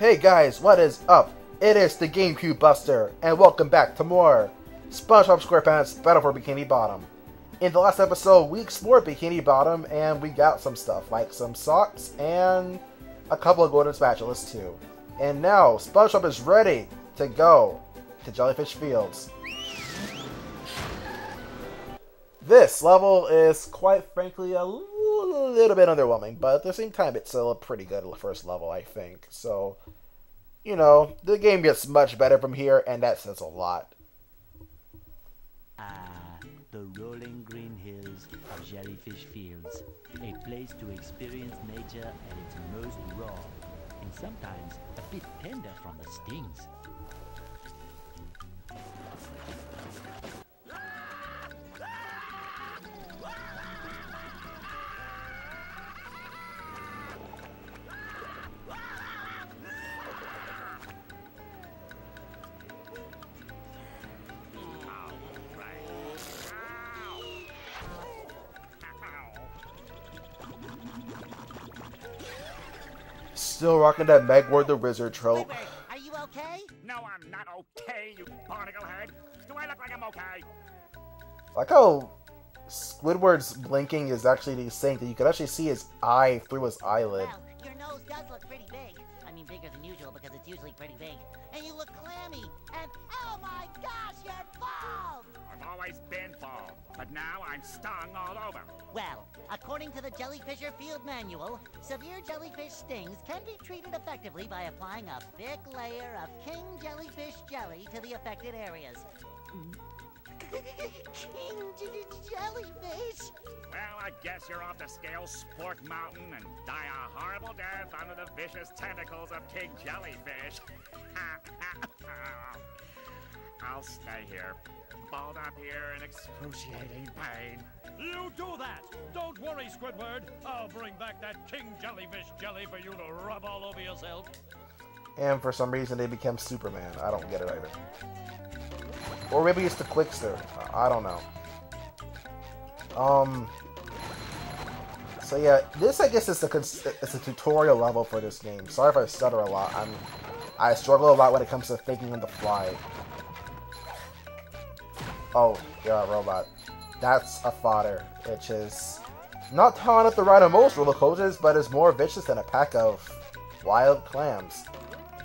Hey guys, what is up? It is the GameCube Buster, and welcome back to more SpongeBob SquarePants Battle for Bikini Bottom. In the last episode, we explored Bikini Bottom, and we got some stuff, like some socks and a couple of golden spatulas too. And now, SpongeBob is ready to go to Jellyfish Fields. This level is, quite frankly, a little bit underwhelming, but at the same time, it's still a pretty good first level, I think. So, you know, the game gets much better from here, and that says a lot. The rolling green hills of Jellyfish Fields, a place to experience nature at its most raw, and sometimes a bit tender from the stings. Still rocking that Megward the Wizard trope. Squidward, are you okay? No, I'm not okay, you barnacle head. Do I look like I'm okay? I like how Squidward's blinking is actually the same thing. You can actually see his eye through his eyelid. Well, your nose does look pretty big. I mean, bigger than usual because it's usually pretty big. And you look clammy. And oh my gosh, you're bald! I've always been bald, but now I'm stung all over. Well, according to the Jellyfisher Field Manual, severe jellyfish stings can be treated effectively by applying a thick layer of king jellyfish jelly to the affected areas. King jellyfish? Well, I guess you're off to scale Sport Mountain and die a horrible death under the vicious tentacles of King Jellyfish. I'll stay here, balled up here in excruciating pain. You do that! Don't worry, Squidward. I'll bring back that King Jellyfish jelly for you to rub all over yourself. And for some reason they became Superman. I don't get it either. Or maybe it's the Quickster. I don't know. So yeah, this I guess is it's a tutorial level for this game. Sorry if I stutter a lot. I struggle a lot when it comes to thinking on the fly. Oh, you're a robot. That's a fodder, which is not tall enough to ride on most roller coasters, but is more vicious than a pack of wild clams.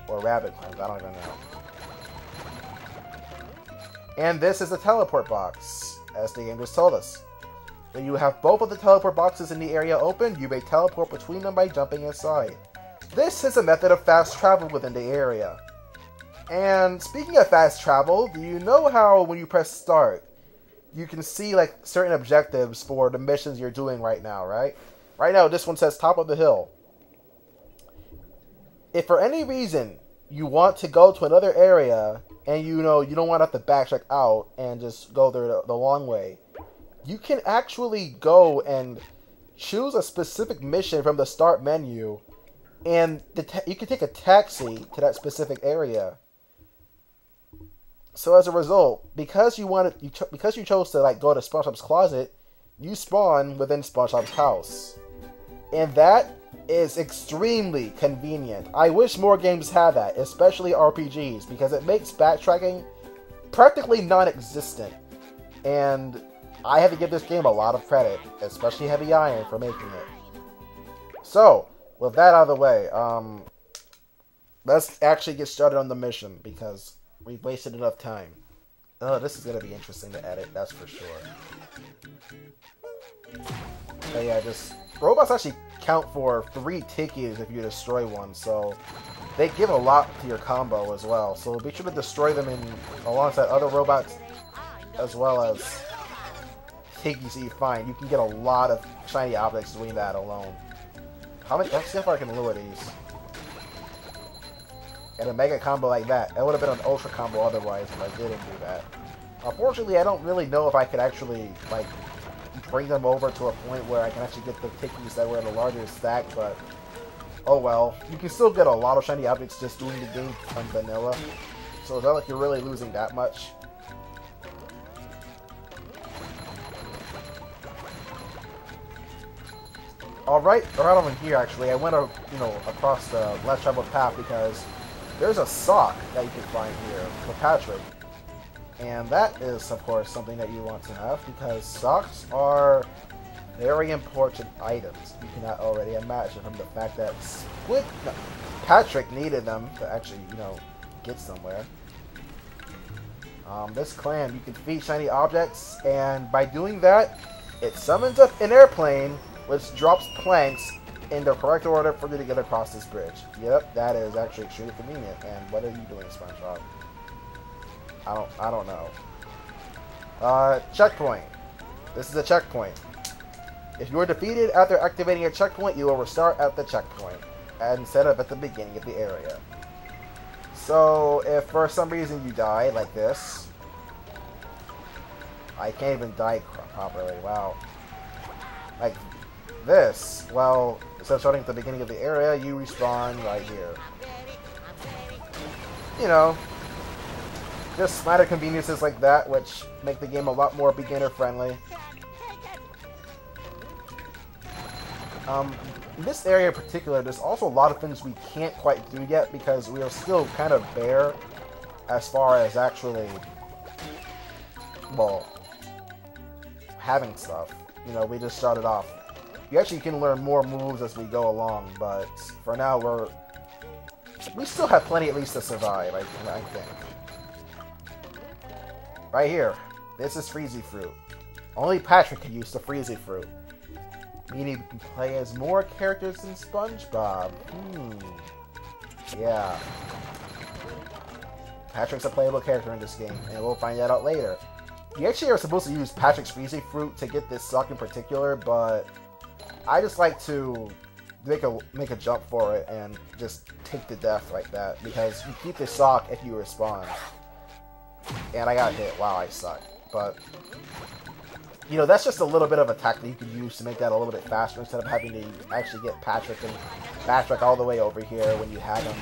Or rabbit clams, I don't even know. And this is a teleport box, as the game just told us. When you have both of the teleport boxes in the area open, you may teleport between them by jumping inside. This is a method of fast travel within the area. And speaking of fast travel, do you know how when you press start, you can see like certain objectives for the missions you're doing right now, right? Right now, this one says top of the hill. If for any reason you want to go to another area and you know you don't want to have to backtrack out and just go there the long way, you can actually go and choose a specific mission from the start menu, and you can take a taxi to that specific area. So as a result, because you chose to like go to SpongeBob's closet, you spawn within SpongeBob's house, and that is extremely convenient. I wish more games had that, especially RPGs, because it makes backtracking practically non-existent. And I have to give this game a lot of credit, especially Heavy Iron, for making it. So, with that out of the way, let's actually get started on the mission, because we've wasted enough time. Oh, this is going to be interesting to edit, that's for sure. But yeah, robots actually count for 3 tikis if you destroy one, so they give a lot to your combo as well. So be sure to destroy them alongside other robots, as well as tikis you find. You can get a lot of shiny objects doing that alone. Let's see if I can lure these. And a mega combo like that. That would have been an ultra combo otherwise if I didn't do that. Unfortunately, I don't really know if I could actually, like, bring them over to a point where I can actually get the tikis that were in a larger stack, but oh well. You can still get a lot of shiny objects just doing the game on vanilla. So it's not like you're really losing that much. right around over here, actually, I went, across the less traveled path because there's a sock that you can find here for Patrick. And that is, of course, something that you want to have because socks are very important items. You cannot already imagine from the fact that Patrick needed them to actually, get somewhere. This clan, you can feed shiny objects, and by doing that, it summons up an airplane, which drops planks in the correct order for you to get across this bridge. Yep, that is actually extremely convenient. And what are you doing, SpongeBob? I don't know. Checkpoint. This is a checkpoint. If you are defeated after activating a checkpoint, you will restart at the checkpoint instead of at the beginning of the area. So, if for some reason you die, like this... I can't even die properly, wow. Like this, well, instead of starting at the beginning of the area, you respawn right here. Just minor conveniences like that, which make the game a lot more beginner-friendly. In this area in particular, there's also a lot of things we can't quite do yet because we are still kind of bare as far as actually, well, having stuff. We just started off. You actually can learn more moves as we go along, but for now we still have plenty at least to survive, I think. Right here, this is Freezy Fruit. Only Patrick can use the Freezy Fruit. Meaning we can play as more characters than SpongeBob. Yeah. Patrick's a playable character in this game, and we'll find that out later. You actually are supposed to use Patrick's Freezy Fruit to get this sock in particular, but I just like to make a jump for it and just take the death like that, because you keep the sock if you respawn. And I got hit. Wow, I suck. But, that's just a little bit of a tactic you can use to make that a little bit faster instead of having to actually get Patrick and backtrack all the way over here when you have him.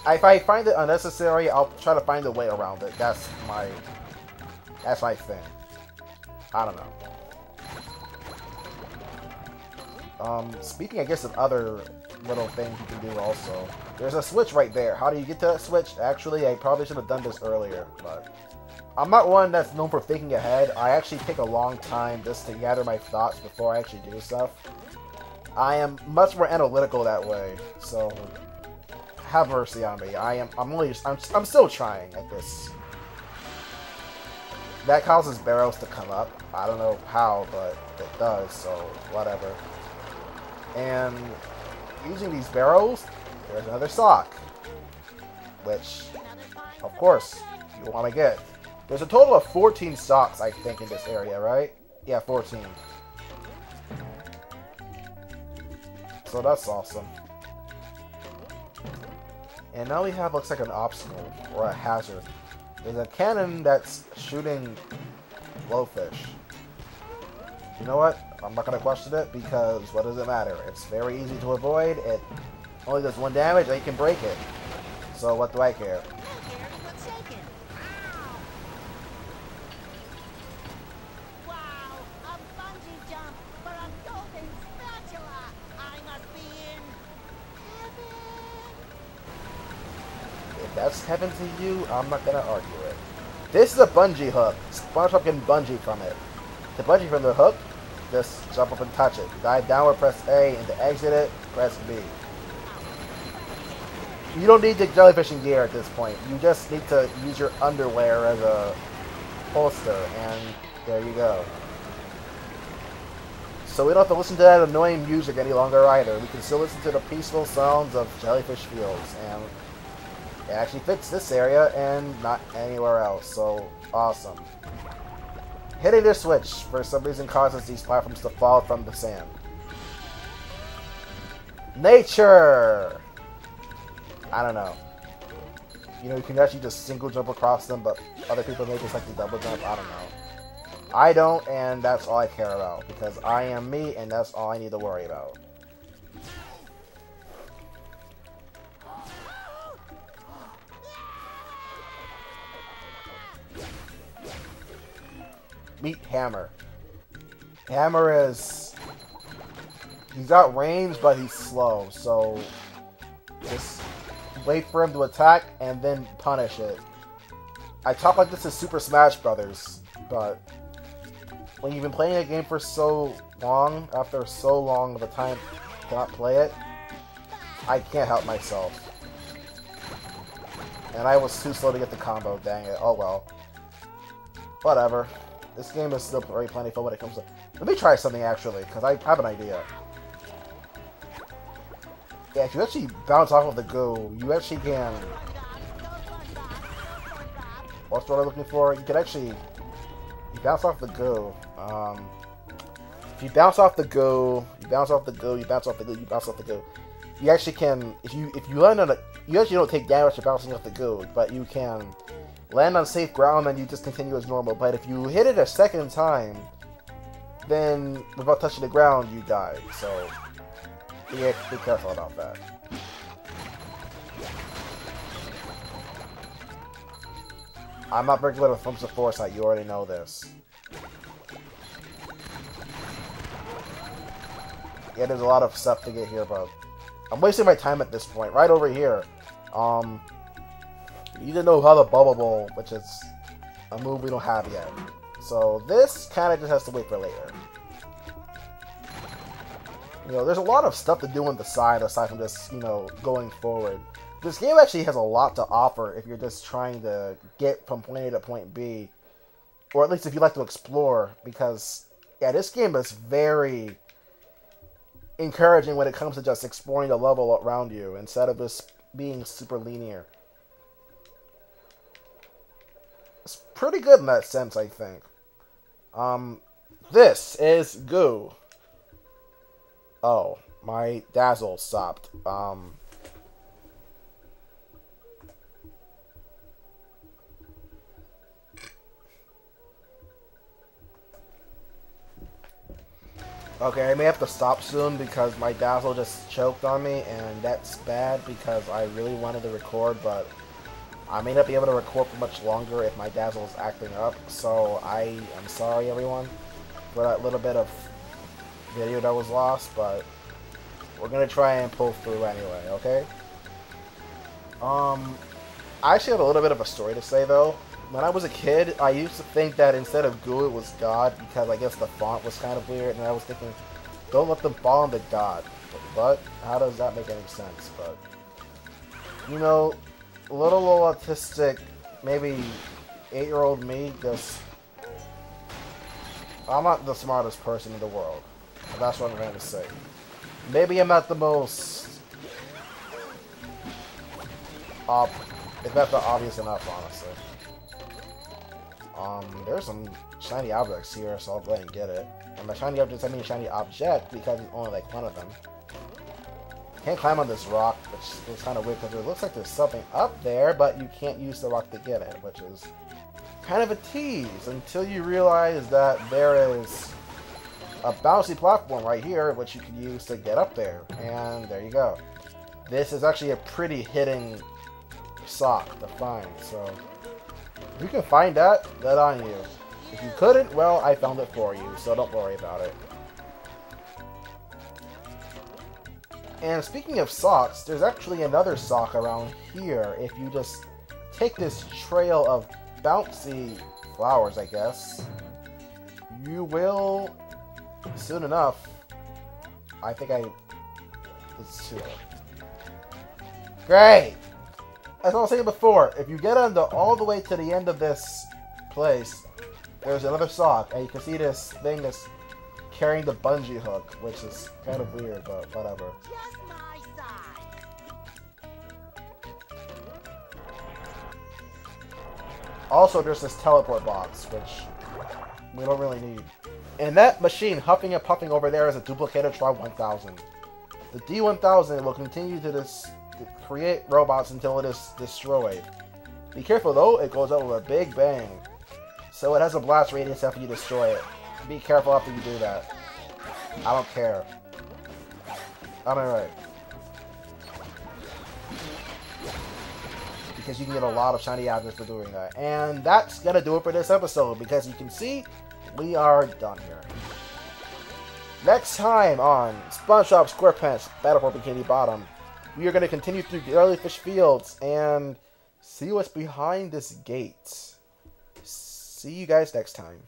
If I find it unnecessary, I'll try to find a way around it. That's my thing. I don't know. Speaking, I guess, of other little things you can do also. There's a switch right there. How do you get to that switch? Actually, I probably should have done this earlier, but I'm not one that's known for thinking ahead. I actually take a long time just to gather my thoughts before I actually do stuff. I am much more analytical that way, so have mercy on me. I'm still trying at this. That causes barrels to come up. I don't know how, but it does, so whatever. And using these barrels, there's another sock, which, of course, you want to get. There's a total of 14 socks, I think, in this area, right? Yeah, 14. So that's awesome. And now we have, looks like an obstacle, or a hazard. There's a cannon that's shooting blowfish. You know what? I'm not going to question it, because what does it matter? It's very easy to avoid. It only does 1 damage, and you can break it. So what do I care? If that's heaven to you, I'm not going to argue it. This is a bungee hook. SpongeBob can bungee from it. To bungee from the hook, just jump up and touch it. Dive downward, press A, and to exit it, press B. You don't need the jellyfishing gear at this point. You just need to use your underwear as a holster, and there you go. So we don't have to listen to that annoying music any longer either. We can still listen to the peaceful sounds of jellyfish fields, and it actually fits this area and not anywhere else, so awesome. Hitting this switch for some reason causes these platforms to fall from the sand. Nature! I don't know. You can actually just single jump across them, but other people may just like to double jump. I don't know. I don't, and that's all I care about, because I am me, and that's all I need to worry about. Meet Hammer. Hammer is He's got range, but he's slow, so just wait for him to attack and then punish it. I talk like this is Super Smash Brothers, but when you've been playing a game for so long, after so long of a time to not play it, I can't help myself. And I was too slow to get the combo, dang it. Oh well. Whatever. This game is still very plentiful when it comes to... Let me try something actually, because I have an idea. Yeah, if you actually bounce off of the goo, you actually can... What's what I'm looking for? You can actually... You bounce off the goo. If you bounce off the goo, you bounce off the goo, you bounce off the goo, you bounce off the goo. You actually can... If you land on a... You actually don't take damage for bouncing off the goo, but you can land on safe ground and you just continue as normal. But if you hit it a second time, then without touching the ground, you die. So be careful about that. I'm not very good with Thumps of Foresight, you already know this. Yeah, there's a lot of stuff to get here, but I'm wasting my time at this point. Right over here. You need to know how the Bubble Bowl, which is a move we don't have yet. So this kind of just has to wait for later. You know, there's a lot of stuff to do on the side aside from just, you know, going forward. This game actually has a lot to offer if you're just trying to get from point A to point B. Or at least if you like to explore, because, yeah, this game is very encouraging when it comes to just exploring the level around you instead of just being super linear. It's pretty good in that sense, I think. This is goo. Oh, my dazzle stopped. Okay, I may have to stop soon because my dazzle just choked on me, and that's bad because I really wanted to record, but I may not be able to record for much longer if my dazzle is acting up, so I am sorry everyone for that little bit of video that was lost, but we're gonna try and pull through anyway, okay? I actually have a little bit of a story to say though. When I was a kid, I used to think that instead of goo, it was God, because I guess the font was kind of weird, and I was thinking, don't let them fall into God. But how does that make any sense? But, you know, little autistic, maybe 8-year-old me, just... I'm not the smartest person in the world. That's what I'm trying to say. Maybe I'm not the most... if that's not obvious enough, honestly. There's some shiny objects here, so I'll go ahead and get it. And by shiny objects, I mean shiny object, because it's only like one of them. Can't climb on this rock, which is kind of weird, because it looks like there's something up there, but you can't use the rock to get it, which is kind of a tease, until you realize that there is a bouncy platform right here, which you can use to get up there. And there you go. This is actually a pretty hidden sock to find, so... If you can find that, good on you. If you couldn't, well, I found it for you, so don't worry about it. And speaking of socks, there's actually another sock around here. If you just take this trail of bouncy flowers, I guess, you will, soon enough, I think it's 2. Great! As I was saying before, if you get all the way to the end of this place, there's another sock, and you can see this thing that's carrying the bungee hook, which is kind of weird, but whatever. Just my size. Also, there's this teleport box, which we don't really need. And that machine huffing and puffing over there is a duplicator Tron 1000. The D1000 will continue to create robots until it is destroyed. Be careful though, it goes up with a big bang. So it has a blast radius after you destroy it. Be careful after you do that. I don't care. I'm alright. Because you can get a lot of shiny objects for doing that. And that's gonna do it for this episode, because you can see we are done here. Next time on SpongeBob SquarePants Battle for Bikini Bottom, we are going to continue through Jellyfish Fields and see what's behind this gate. See you guys next time.